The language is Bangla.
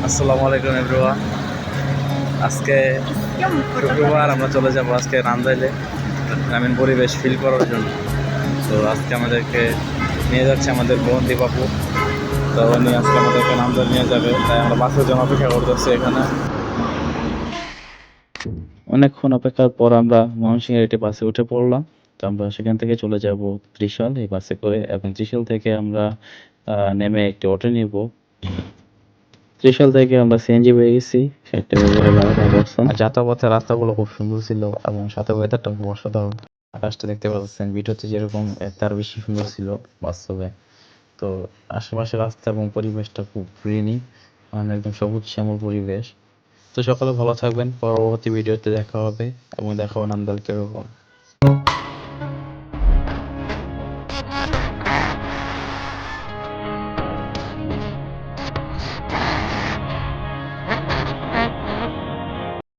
আসসালামু আলাইকুম এভরিওয়ান। আজকে শুক্রবার আমরা চলে যাব আজকে নান্দাইলে গ্রামীণ পরিবেশ ফিল করার জন্য। তো আজকে আমাদেরকে নিয়ে যাচ্ছে আমাদের বোন দীপাপু। তো উনি আজকে আমাদেরকে নান্দাইল নিয়ে যাবে, তাই আমরা বাসের জন্য অপেক্ষা করতেছি এখানে। অনেকক্ষণ অপেক্ষার পর আমরা ময়মনসিংহের একটি বাসে উঠে পড়লাম। তো আমরা সেখান থেকে চলে যাব ত্রিশাল এই বাসে করে, এবং ত্রিশাল থেকে আমরা নেমে একটি অটো নিব। ত্রিশাল থেকে আমরা সিএনজি পেয়ে গেছি 60 টাকা করে ভাড়া পার পারসন। আর যাতায়াতের রাস্তাগুলো খুব সুন্দর ছিল এবং সাথে ওয়েদারটা খুব অসাধারণ। আকাশটা দেখতে পাচ্ছেন, ভিডিওতে যেরকম তার বেশি সুন্দর ছিল বাস্তবে। তো আশেপাশের রাস্তা এবং পরিবেশটা খুব গ্রিনি, মানে একদম সবুজ শ্যামল পরিবেশ। তো সকালে ভালো থাকবেন, পরবর্তী ভিডিওতে দেখা হবে এবং দেখাবো নান্দাইল কিরকম।